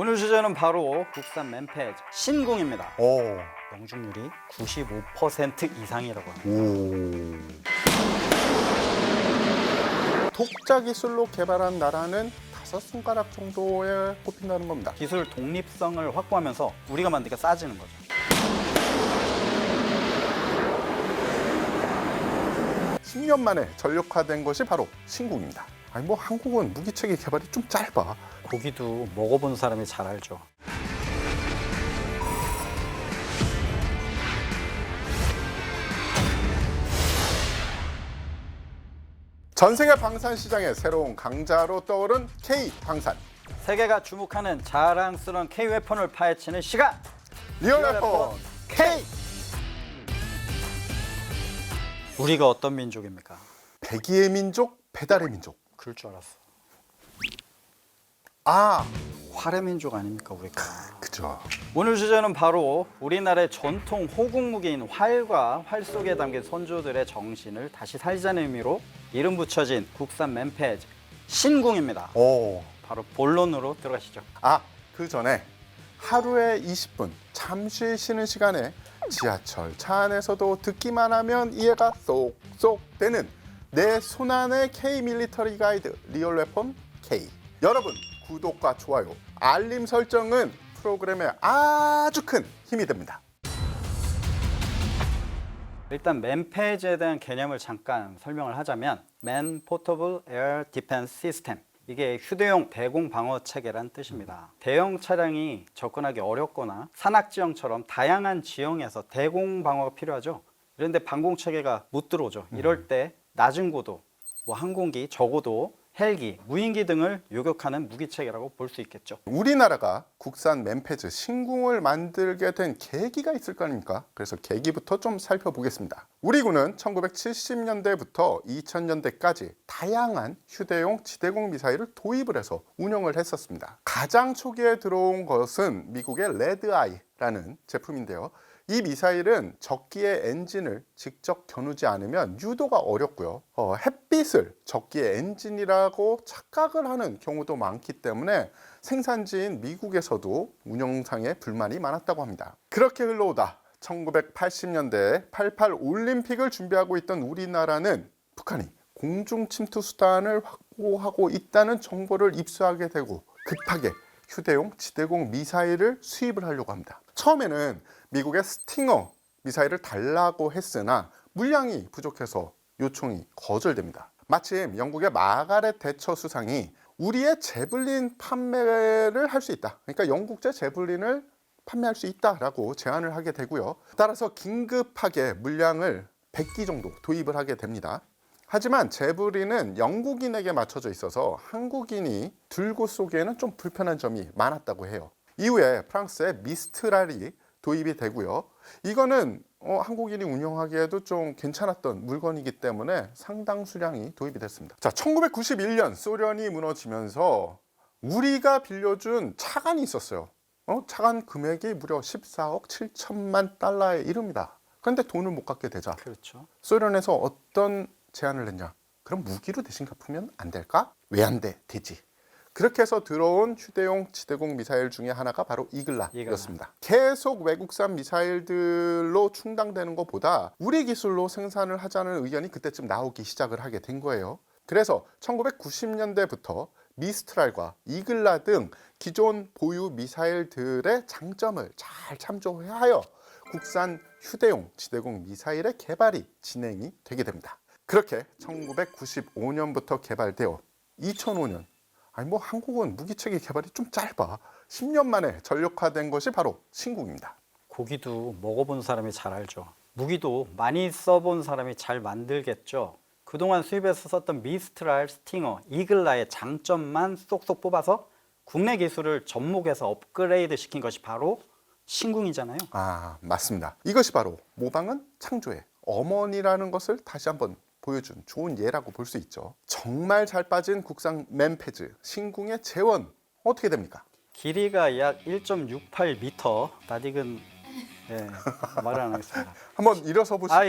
오늘 주제는 바로 국산 맨패즈 신궁입니다. 오. 명중률이 95% 이상이라고 합니다. 오. 독자 기술로 개발한 나라는 5손가락 정도에 꼽힌다는 겁니다. 기술 독립성을 확보하면서 우리가 만드니까 싸지는 거죠. 십 년 만에 전력화된 것이 바로 신궁입니다. 아니 뭐 한국은 무기체계 개발이 좀 짧아. 고기도 먹어본 사람이 잘 알죠. 전 세계 방산 시장의 새로운 강자로 떠오른 K-방산. 세계가 주목하는 자랑스러운 K-웨폰을 파헤치는 시간! 리얼웨폰 K! 우리가 어떤 민족입니까? 배기의 민족, 배달의 민족. 그럴 줄 알았어. 아, 활의 민족 아닙니까 우리가? 그죠. 오늘 주제는 바로 우리나라의 전통 호국 무기인 활과 활 속에 담긴 선조들의 정신을 다시 살리자는 의미로 이름 붙여진 국산 맨패즈 신궁입니다. 오. 바로 본론으로 들어가시죠. 아, 그 전에 하루에 20분 잠시 쉬는 시간에 지하철 차 안에서도 듣기만 하면 이해가 쏙쏙 되는 내 손안의 K 밀리터리 가이드 리얼웨폰 K. 여러분 구독과 좋아요, 알림 설정은 프로그램에 아주 큰 힘이 됩니다. 일단 맨패즈에 대한 개념을 잠깐 설명을 하자면 Man Portable Air Defense System, 이게 휴대용 대공 방어 체계란 뜻입니다. 대형 차량이 접근하기 어렵거나 산악지형처럼 다양한 지형에서 대공 방어가 필요하죠. 그런데 방공 체계가 못 들어오죠. 이럴 때 낮은 고도, 항공기, 저고도, 헬기, 무인기 등을 요격하는 무기 체계라고 볼 수 있겠죠. 우리나라가 국산 맨패즈 신궁을 만들게 된 계기가 있을 거 아닙니까? 그래서 계기부터 좀 살펴보겠습니다. 우리 군은 1970년대부터 2000년대까지 다양한 휴대용 지대공 미사일을 도입을 해서 운영을 했었습니다. 가장 초기에 들어온 것은 미국의 레드아이라는 제품인데요. 이 미사일은 적기의 엔진을 직접 겨누지 않으면 유도가 어렵고요. 햇빛을 적기의 엔진이라고 착각을 하는 경우도 많기 때문에 생산지인 미국에서도 운영상에 불만이 많았다고 합니다. 그렇게 흘러오다 1980년대에 88 올림픽을 준비하고 있던 우리나라는 북한이 공중 침투 수단을 확보하고 있다는 정보를 입수하게 되고 급하게 휴대용 지대공 미사일을 수입을 하려고 합니다. 처음에는 미국의 스팅어 미사일을 달라고 했으나 물량이 부족해서 요청이 거절됩니다. 마침 영국의 마가렛 대처 수상이 우리의 제블린 판매를 할 수 있다. 그러니까 영국제 제블린을 판매할 수 있다라고 제안을 하게 되고요. 따라서 긴급하게 물량을 100기 정도 도입을 하게 됩니다. 하지만 제블린은 영국인에게 맞춰져 있어서 한국인이 들고 쏘기에는 좀 불편한 점이 많았다고 해요. 이후에 프랑스의 미스트랄이 도입이 되고요. 이거는 한국인이 운영하기에도 좀 괜찮았던 물건이기 때문에 상당 수량이 도입이 됐습니다. 자, 1991년 소련이 무너지면서 우리가 빌려준 차관이 있었어요. 차관 금액이 무려 14억 7천만 달러에 이릅니다. 그런데 돈을 못 갚게 되자 그렇죠. 소련에서 어떤 제안을 했냐? 그럼 무기로 대신 갚으면 안 될까? 왜 안 돼? 되지. 그렇게 해서 들어온 휴대용 지대공 미사일 중에 하나가 바로 이글라였습니다. 계속 외국산 미사일들로 충당되는 것보다 우리 기술로 생산을 하자는 의견이 그때쯤 나오기 시작을 하게 된 거예요. 그래서 1990년대부터 미스트랄과 이글라 등 기존 보유 미사일들의 장점을 잘 참조하여 국산 휴대용 지대공 미사일의 개발이 진행이 되게 됩니다. 그렇게 1995년부터 개발되어 2005년, 아니 뭐 한국은 무기체계 개발이 좀 짧아. 10년 만에 전력화된 것이 바로 신궁입니다. 고기도 먹어본 사람이 잘 알죠. 무기도 많이 써본 사람이 잘 만들겠죠. 그동안 수입해서 썼던 미스트랄, 스팅어, 이글라의 장점만 쏙쏙 뽑아서 국내 기술을 접목해서 업그레이드 시킨 것이 바로 신궁이잖아요. 아, 맞습니다. 이것이 바로 모방은 창조의 어머니라는 것을 다시 한번 보여준 좋은 예라고 볼 수 있죠. 정말 잘 빠진 국산 맨패즈 신궁의 재원 어떻게 됩니까? 길이가 약 1.68m, 낯익은 말을 안 하겠습니다. 한번 일어서 보시죠.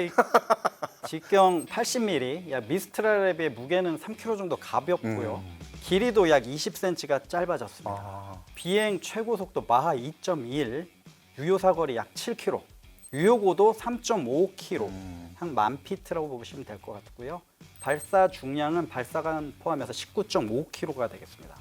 직경 80mm, 미스트랄에 비해 무게는 3kg 정도 가볍고요. 길이도 약 20cm가 짧아졌습니다. 아, 비행 최고 속도 마하 2.1, 유효 사거리 약 7km, 유효고도 3.5km, 한 10,000피트라고 보시면 될 것 같고요. 발사 중량은 발사관 포함해서 19.5kg가 되겠습니다.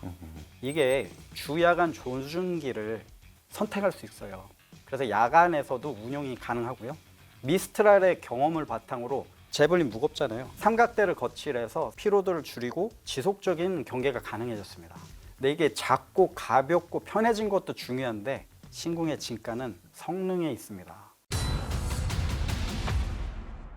이게 주야간 조준기를 선택할 수 있어요. 그래서 야간에서도 운용이 가능하고요. 미스트랄의 경험을 바탕으로 제블린 무겁잖아요. 삼각대를 거치해서 피로도를 줄이고 지속적인 경계가 가능해졌습니다. 근데 이게 작고 가볍고 편해진 것도 중요한데 신궁의 진가는 성능에 있습니다.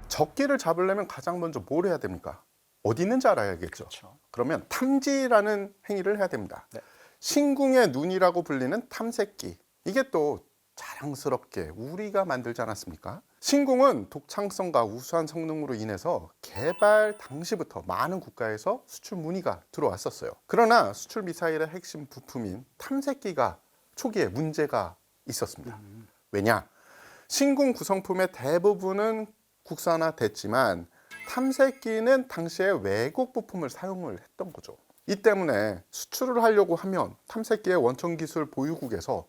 적기를 잡으려면 가장 먼저 뭘 해야 됩니까? 어디 있는지 알아야겠죠. 그렇죠. 그러면 탐지라는 행위를 해야 됩니다. 네. 신궁의 눈이라고 불리는 탐색기. 이게 또 자랑스럽게 우리가 만들지 않았습니까? 신궁은 독창성과 우수한 성능으로 인해서 개발 당시부터 많은 국가에서 수출 문의가 들어왔었어요. 그러나 수출 미사일의 핵심 부품인 탐색기가 초기에 문제가 있었습니다. 왜냐? 신궁 구성품의 대부분은 국산화됐지만 탐색기는 당시에 외국 부품을 사용을 했던 거죠. 이 때문에 수출을 하려고 하면 탐색기의 원천 기술 보유국에서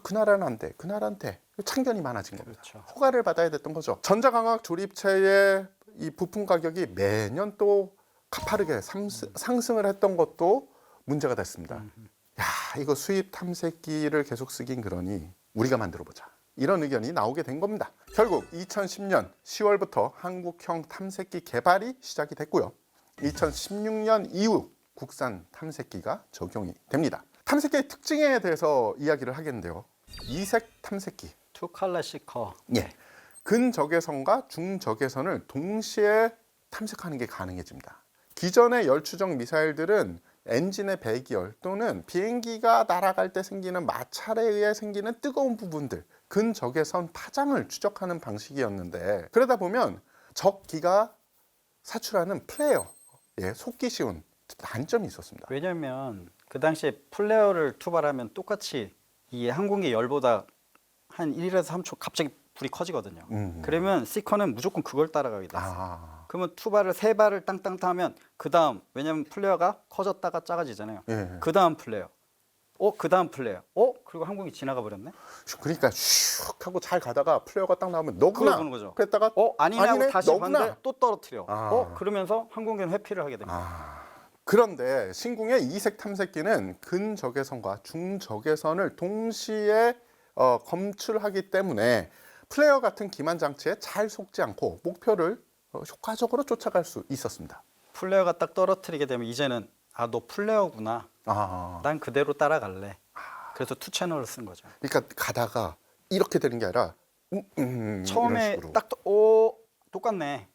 그 나라는 안 돼, 그 나라는 돼. 참견이 많아진 겁니다. 그렇죠. 허가를 받아야 됐던 거죠. 전자광학 조립체의 이 부품 가격이 매년 또 가파르게 상승을 했던 것도 문제가 됐습니다. 야, 이거 수입 탐색기를 계속 쓰긴 그러니 우리가 만들어 보자. 이런 의견이 나오게 된 겁니다. 결국 2010년 10월부터 한국형 탐색기 개발이 시작이 됐고요. 2016년 이후 국산 탐색기가 적용이 됩니다. 탐색기의 특징에 대해서 이야기를 하겠는데요. 이색 탐색기. 투 컬러 시커. 예. 근적외선과 중적외선을 동시에 탐색하는 게 가능해집니다. 기존의 열추적 미사일들은 엔진의 배기열 또는 비행기가 날아갈 때 생기는 마찰에 의해 생기는 뜨거운 부분들, 근적외선 파장을 추적하는 방식이었는데 그러다 보면 적기가 사출하는 플레어, 속기 쉬운 단점이 있었습니다. 왜냐면 그 당시에 플레어를 투발하면 똑같이 이 항공기 열보다 한 1에서 3초 갑자기 불이 커지거든요. 그러면 시커는 무조건 그걸 따라가게 됐어요. 그러면 투발을 3발을 땅땅 하면 그 다음, 왜냐면 플레어가 커졌다가 작아지잖아요. 예. 그 다음 플레어, 그 다음 플레어, 그리고 항공기 지나가 버렸네. 그러니까 슉 하고 잘 가다가 플레어가 딱 나오면 너구나. 그걸 보는 거죠. 그랬다가 아니네 하고 다시 너구나. 봤는데 또 떨어뜨려. 아. 그러면서 항공기는 회피를 하게 됩니다. 그런데 신궁의 이색 탐색기는 근적외선과 중적외선을 동시에 검출하기 때문에 플레어 같은 기만 장치에 잘 속지 않고 목표를 효과적으로 쫓아갈 수 있었습니다. 플레어가 딱 떨어뜨리게 되면 이제는 너 플레어구나. 난 그대로 따라갈래. 그래서 투 채널을 쓴 거죠. 그러니까 가다가 이렇게 되는 게 아니라 처음에 이런 식으로. 딱 똑같네.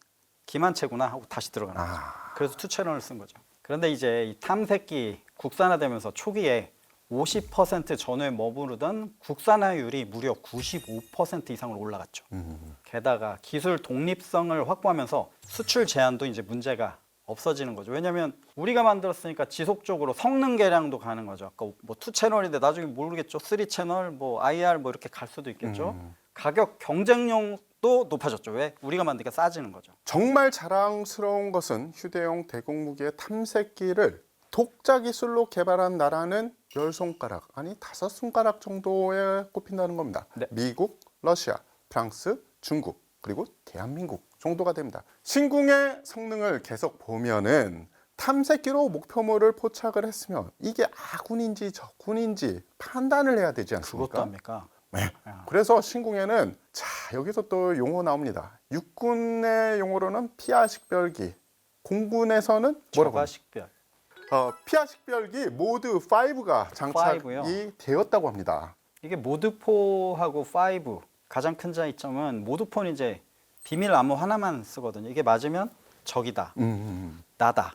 기만체구나 하고 다시 들어가는 거죠. 그래서 투 채널을 쓴 거죠. 그런데 이제 이 탐색기 국산화되면서 초기에 50% 전후에 머무르던 국산화율이 무려 95% 이상으로 올라갔죠. 게다가 기술 독립성을 확보하면서 수출 제한도 이제 문제가 없어지는 거죠. 왜냐하면 우리가 만들었으니까 지속적으로 성능 개량도 가는 거죠. 아까 뭐 2채널인데 나중에 모르겠죠. 3채널, 뭐 IR 뭐 이렇게 갈 수도 있겠죠. 가격 경쟁력도 높아졌죠. 왜? 우리가 만드니까 싸지는 거죠. 정말 자랑스러운 것은 휴대용 대공무기의 탐색기를 독자 기술로 개발한 나라는 10손가락, 아니 5손가락 정도에 꼽힌다는 겁니다. 네. 미국, 러시아, 프랑스, 중국, 그리고 대한민국 정도가 됩니다. 신궁의 성능을 계속 보면은 탐색기로 목표물을 포착을 했으면 이게 아군인지 적군인지 판단을 해야 되지 않습니까? 그것도 합니까? 네. 그래서 신궁에는 여기서 또 용어 나옵니다. 육군의 용어로는 피하 식별기, 공군에서는 뭐라고? 저가 식별. 피하 식별기 모드 5가 장착이 5요? 되었다고 합니다. 이게 모드포하고 5 가장 큰 차이점은 모드포는 이제 비밀 암호 하나만 쓰거든요. 이게 맞으면 적이다, 나다,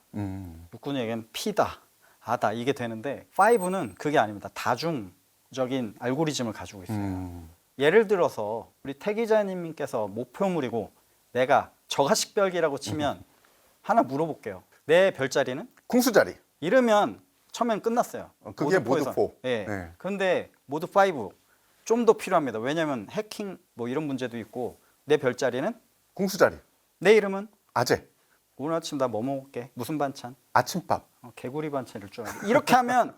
육군에게는 피다, 아다 이게 되는데 5는 그게 아닙니다. 다중적인 알고리즘을 가지고 있어요. 예를 들어서 우리 태 기자님께서 목표물이고 내가 저가식별기라고 치면 하나 물어볼게요. 내 별자리는? 궁수자리. 이러면 처음엔 끝났어요. 그게 모드4에서. 모드 4. 예. 네. 그런데 모드 5 좀 더 필요합니다. 왜냐하면 해킹 뭐 이런 문제도 있고 내 별자리는 궁수자리. 내 이름은 아재. 오늘 아침 나 뭐 먹을게? 무슨 반찬? 아침밥. 개구리 반찬일 줄 알았는데 이렇게 하면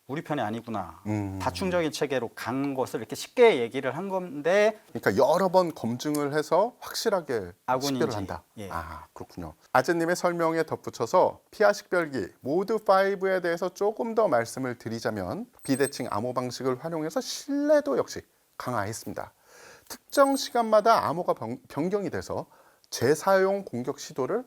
우리 편이 아니구나. 다충적인 체계로 간 것을 이렇게 쉽게 얘기를 한 건데 그러니까 여러 번 검증을 해서 확실하게 아군인지. 식별을 한다. 예. 아, 그렇군요. 아재님의 설명에 덧붙여서 피하 식별기 모드 5에 대해서 조금 더 말씀을 드리자면 비대칭 암호 방식을 활용해서 신뢰도 역시 강화했습니다. 특정 시간마다 암호가 변경이 돼서 재사용 공격 시도를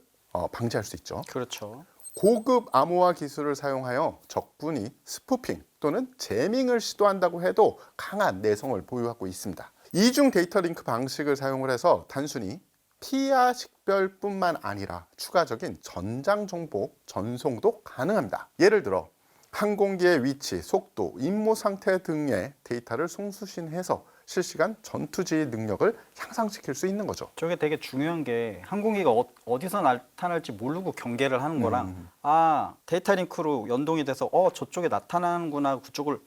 방지할 수 있죠. 그렇죠. 고급 암호화 기술을 사용하여 적군이 스푸핑 또는 제밍을 시도한다고 해도 강한 내성을 보유하고 있습니다. 이중 데이터 링크 방식을 사용을 해서 단순히 피하 식별뿐만 아니라 추가적인 전장 정보 전송도 가능합니다. 예를 들어 항공기의 위치, 속도, 임무 상태 등의 데이터를 송수신해서 실시간 전투 지휘 능력을 향상시킬 수 있는 거죠. 저게 되게 중요한 게 항공기가 어디서 나타날지 모르고 경계를 하는 거랑 데이터 링크로 연동이 돼서 저쪽에 나타나는구나 그쪽을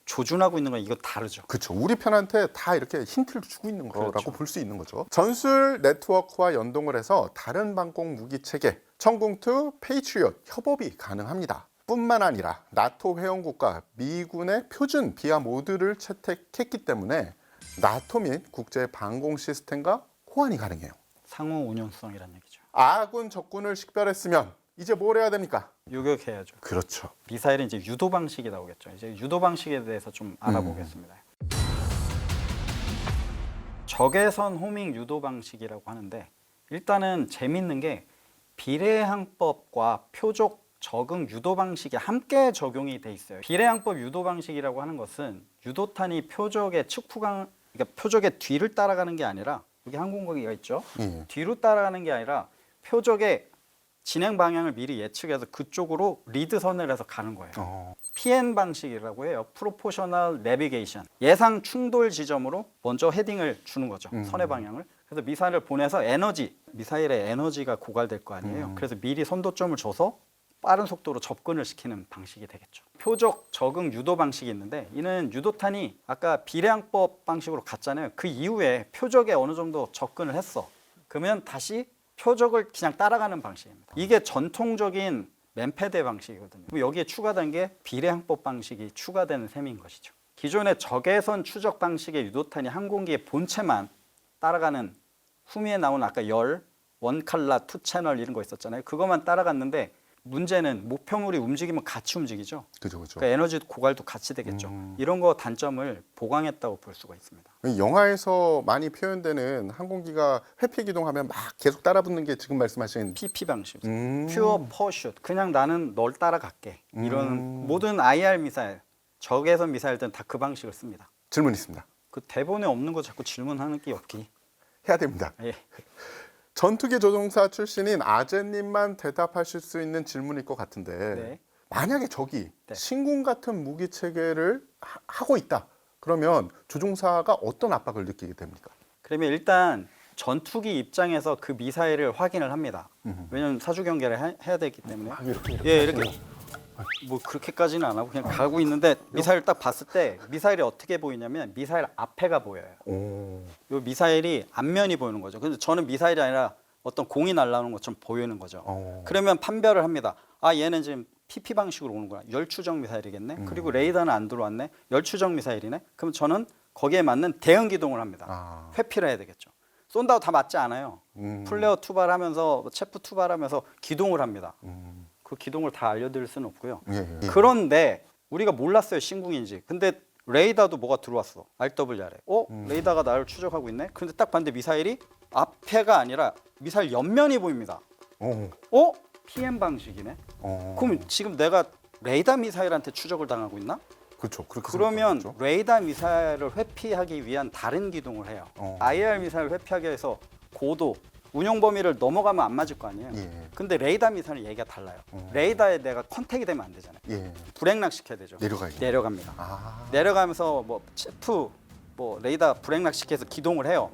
조준하고 있는 건 이거 다르죠. 그렇죠. 우리 편한테 다 이렇게 힌트를 주고 있는 거라고 그렇죠. 볼 수 있는 거죠. 전술 네트워크와 연동을 해서 다른 방공 무기 체계, 청공투, 페이트리엇 협업이 가능합니다. 뿐만 아니라 나토 회원국과 미군의 표준 비하 모드를 채택했기 때문에 나토 및 국제 방공 시스템과 호환이 가능해요. 상호 운용성이란 얘기죠. 아군 적군을 식별했으면 이제 뭘 해야 됩니까? 요격해야죠. 그렇죠. 미사일은 이제 유도 방식이 나오겠죠. 이제 유도 방식에 대해서 좀 알아보겠습니다. 적외선 호밍 유도 방식이라고 하는데 일단은 재밌는 게 비례항법과 표적 적응 유도 방식이 함께 적용이 돼 있어요. 비례항법 유도 방식이라고 하는 것은 유도탄이 표적의 측후방, 그러니까 표적의 뒤를 따라가는 게 아니라 여기 항공거기가 있죠. 뒤로 따라가는 게 아니라 표적의 진행 방향을 미리 예측해서 그쪽으로 리드선을 해서 가는 거예요. PN 방식이라고 해요. Proportional Navigation. 예상 충돌 지점으로 먼저 헤딩을 주는 거죠. 선의 방향을. 그래서 미사일을 보내서 미사일의 에너지가 고갈될 거 아니에요. 그래서 미리 선도점을 줘서 빠른 속도로 접근을 시키는 방식이 되겠죠. 표적 적응 유도 방식이 있는데 이는 유도탄이 아까 비례항법 방식으로 갔잖아요. 그 이후에 표적에 어느 정도 접근을 했어. 그러면 다시 표적을 그냥 따라가는 방식입니다. 이게 전통적인 맨패드 방식이거든요. 여기에 추가된 게 비례항법 방식이 추가되는 셈인 것이죠. 기존의 적외선 추적 방식의 유도탄이 항공기의 본체만 따라가는 후미에 나온 아까 열, 원칼라, 투 채널 이런 거 있었잖아요. 그것만 따라갔는데 문제는 목표물이 움직이면 같이 움직이죠. 그죠. 그러니까 에너지 고갈도 같이 되겠죠. 이런 거 단점을 보강했다고 볼 수가 있습니다. 영화에서 많이 표현되는 항공기가 회피 기동하면 막 계속 따라붙는 게 지금 말씀하신 PP 방식, 퓨어 퍼슛, 그냥 나는 널 따라갈게. 이런 모든 IR 미사일, 적외선 미사일들은 다 그 방식을 씁니다. 질문 있습니다. 그 대본에 없는 거 자꾸 질문하는 게 없기. 해야 됩니다. 예. 전투기 조종사 출신인 아재님만 대답하실 수 있는 질문일 것 같은데 네. 만약에 적이 네. 신궁 같은 무기 체계를 하고 있다. 그러면 조종사가 어떤 압박을 느끼게 됩니까? 그러면 일단 전투기 입장에서 그 미사일을 확인을 합니다. 왜냐하면 사주 경계를 해야 되기 때문에. 이렇게. 뭐 그렇게까지는 안 하고 그냥 가고 있는데 미사일 딱 봤을 때 미사일이 어떻게 보이냐면 미사일 앞에가 보여요. 요 미사일이 앞면이 보이는 거죠. 근데 저는 미사일이 아니라 어떤 공이 날아오는 것처럼 보이는 거죠. 그러면 판별을 합니다. 얘는 지금 PP 방식으로 오는구나. 열추적 미사일이겠네. 그리고 레이더는 안 들어왔네. 열추적 미사일이네. 그럼 저는 거기에 맞는 대응 기동을 합니다. 회피를 해야 되겠죠. 쏜다고 다 맞지 않아요. 플레어 투발하면서 체프 투발하면서 기동을 합니다. 그 기동을 다 알려드릴 수는 없고요. 그런데 우리가 몰랐어요, 신궁인지. 근데 레이더도 뭐가 들어왔어, RWR에. 레이더가 나를 추적하고 있네. 근데 딱 봤는데 미사일이 앞에가 아니라 미사일 옆면이 보입니다. PM 방식이네. 그럼 지금 내가 레이더 미사일한테 추적을 당하고 있나? 그렇죠. 그러면 레이더 미사일을 회피하기 위한 다른 기동을 해요. IR 미사일 회피하기 위해서 고도, 운용 범위를 넘어가면 안 맞을 거 아니에요. 근데 레이더 미사일은 얘기가 달라요. 레이더에 내가 컨택이 되면 안 되잖아요. 불행락 시켜야 되죠. 내려갑니다. 내려가면서 뭐 체프, 뭐 레이더 불행락 시켜서 기동을 해요.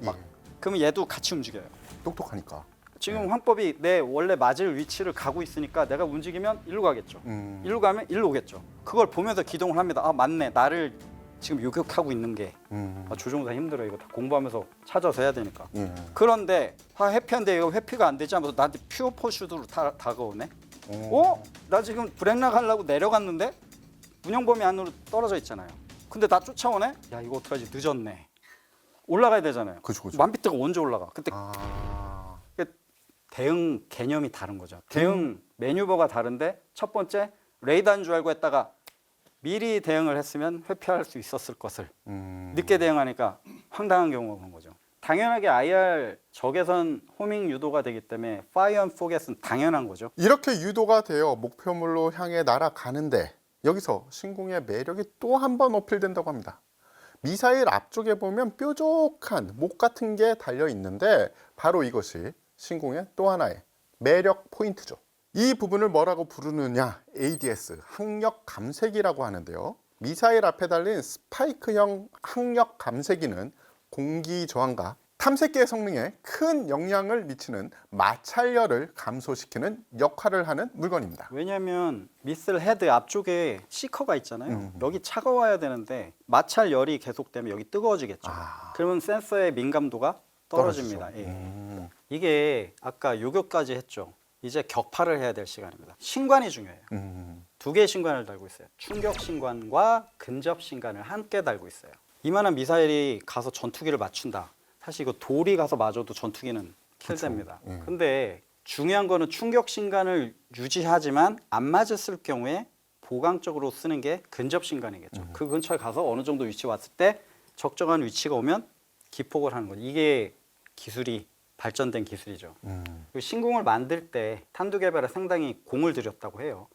그러면 얘도 같이 움직여요. 똑똑하니까. 지금 황법이 내 원래 맞을 위치를 가고 있으니까 내가 움직이면 일로 가겠죠. 일로 가면 일로 오겠죠. 그걸 보면서 기동을 합니다. 맞네. 나를 지금 요격하고 있는 게 조종사 힘들어. 이거 다 공부하면서 찾아서 해야 되니까. 예. 그런데 해피한데 이거 회피가 안 되지 하면서 나한테 퓨어 포슈드로 다가오네. 나 지금 브렉락 하려고 내려갔는데 운영범위 안으로 떨어져 있잖아요. 근데 나 쫓아오네. 야 이거 어떡하지? 늦었네. 올라가야 되잖아요. 그죠. 만피트가 언제 올라가? 그때 대응 개념이 다른 거죠. 대응 매뉴버가 다른데 첫 번째 레이더인 줄 알고 했다가 미리 대응을 했으면 회피할 수 있었을 것을 늦게 대응하니까 황당한 경우가 그런 거죠. 당연하게 IR 적외선 호밍 유도가 되기 때문에 Fire and Forget은 당연한 거죠. 이렇게 유도가 되어 목표물로 향해 날아가는데 여기서 신궁의 매력이 또 한 번 어필된다고 합니다. 미사일 앞쪽에 보면 뾰족한 목 같은 게 달려 있는데 바로 이것이 신궁의 또 하나의 매력 포인트죠. 이 부분을 뭐라고 부르느냐? ADS, 항력 감색이라고 하는데요. 미사일 앞에 달린 스파이크형 항력 감색기는 공기 저항과 탐색기의 성능에 큰 영향을 미치는 마찰열을 감소시키는 역할을 하는 물건입니다. 왜냐하면 미슬 헤드 앞쪽에 시커가 있잖아요. 여기 차가워야 되는데 마찰열이 계속되면 여기 뜨거워지겠죠. 그러면 센서의 민감도가 떨어집니다. 예. 이게 아까 요격까지 했죠. 이제 격파를 해야 될 시간입니다. 신관이 중요해요. 두 개의 신관을 달고 있어요. 충격 신관과 근접 신관을 함께 달고 있어요. 이만한 미사일이 가서 전투기를 맞춘다. 사실 이거 돌이 가서 맞아도 전투기는 킬됩니다. 근데 중요한 거는 충격 신관을 유지하지만 안 맞았을 경우에 보강적으로 쓰는 게 근접 신관이겠죠. 그 근처에 가서 어느 정도 위치 왔을 때 적정한 위치가 오면 기폭을 하는 거죠. 이게 기술이 발전된 기술이죠. 그리고 신궁을 만들 때 탄두 개발에 상당히 공을 들였다고 해요.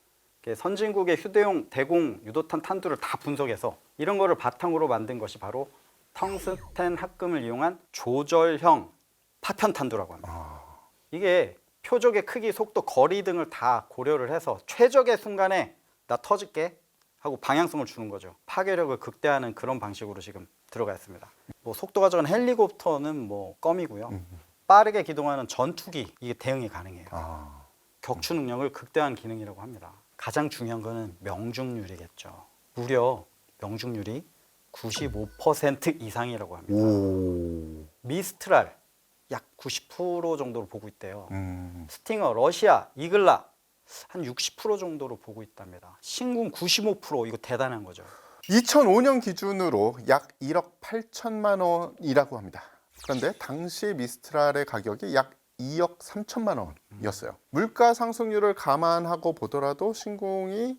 선진국의 휴대용 대공 유도탄 탄두를 다 분석해서 이런 거를 바탕으로 만든 것이 바로 텅스텐 합금을 이용한 조절형 파편 탄두라고 합니다. 이게 표적의 크기, 속도, 거리 등을 다 고려를 해서 최적의 순간에 나 터질게 하고 방향성을 주는 거죠. 파괴력을 극대화하는 그런 방식으로 지금 들어가 있습니다. 뭐 속도가 적은 헬리콥터는 뭐 껌이고요. 빠르게 기동하는 전투기 이게 대응이 가능해요. 격추 능력을 극대화한 기능이라고 합니다. 가장 중요한 거는 명중률이겠죠. 무려 명중률이 95% 이상이라고 합니다. 미스트랄 약 90% 정도로 보고 있대요. 스팅어, 러시아, 이글라 한 60% 정도로 보고 있답니다. 신궁 95% 이거 대단한 거죠. 2005년 기준으로 약 1억 8천만 원이라고 합니다. 그런데 당시 미스트랄의 가격이 약 2억 3천만 원이었어요. 물가 상승률을 감안하고 보더라도 신궁이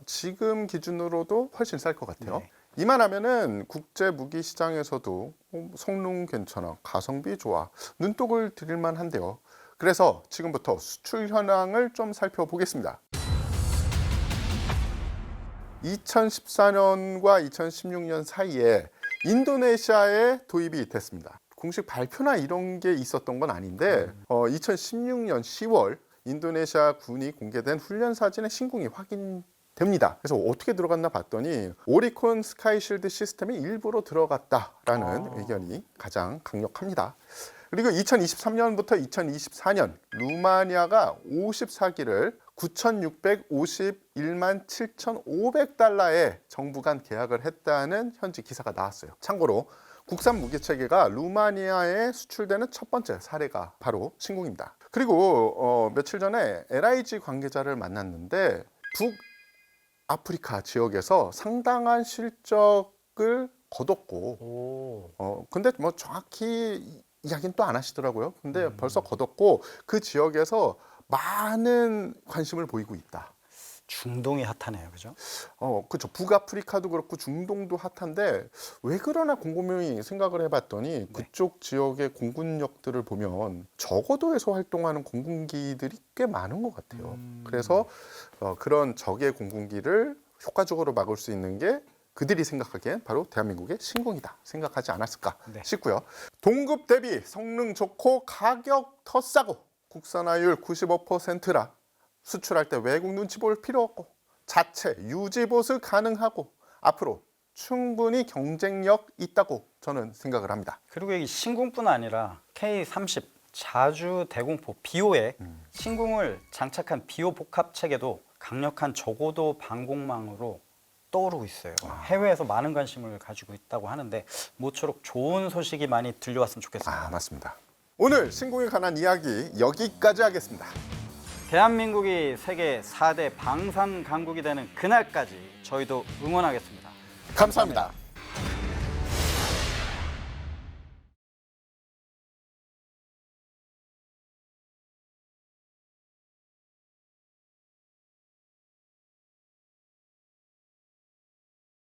지금 기준으로도 훨씬 쌀 것 같아요. 네. 이만하면은 국제 무기 시장에서도 성능 괜찮아, 가성비 좋아, 눈독을 들일 만한데요. 그래서 지금부터 수출 현황을 좀 살펴보겠습니다. 2014년과 2016년 사이에 인도네시아에 도입이 됐습니다. 공식 발표나 이런 게 있었던 건 아닌데 2016년 10월 인도네시아 군이 공개된 훈련 사진의 신궁이 확인됩니다. 그래서 어떻게 들어갔나 봤더니 오리콘 스카이실드 시스템이 일부러 들어갔다라는 의견이 가장 강력합니다. 그리고 2023년부터 2024년 루마니아가 54기를 9,651만 7,500달러에 정부 간 계약을 했다는 현지 기사가 나왔어요. 참고로 국산 무기 체계가 루마니아에 수출되는 첫 번째 사례가 바로 신궁입니다. 그리고 며칠 전에 LIG 관계자를 만났는데 북아프리카 지역에서 상당한 실적을 거뒀고 근데 뭐 정확히 이야기는 또 안 하시더라고요. 근데 벌써 거뒀고 그 지역에서 많은 관심을 보이고 있다. 중동이 핫하네요, 그죠? 그렇죠. 북아프리카도 그렇고 중동도 핫한데 왜 그러나 곰곰이 생각을 해봤더니 그쪽 지역의 공군력들을 보면 저거도에서 활동하는 공군기들이 꽤 많은 것 같아요. 그래서 그런 적의 공군기를 효과적으로 막을 수 있는 게 그들이 생각하기엔 바로 대한민국의 신궁이다 생각하지 않았을까 싶고요. 동급 대비 성능 좋고 가격 더 싸고 국산화율 95%라 수출할 때 외국 눈치 볼 필요 없고 자체 유지 보수 가능하고 앞으로 충분히 경쟁력 있다고 저는 생각을 합니다. 그리고 이 신궁뿐 아니라 K30 자주 대공포 비오에 신궁을 장착한 비오 복합 체계도 강력한 저고도 방공망으로 떠오르고 있어요. 해외에서 많은 관심을 가지고 있다고 하는데 모쪼록 좋은 소식이 많이 들려왔으면 좋겠습니다. 맞습니다. 오늘 신궁에 관한 이야기 여기까지 하겠습니다. 대한민국이 세계 4대 방산 강국이 되는 그날까지 저희도 응원하겠습니다. 감사합니다.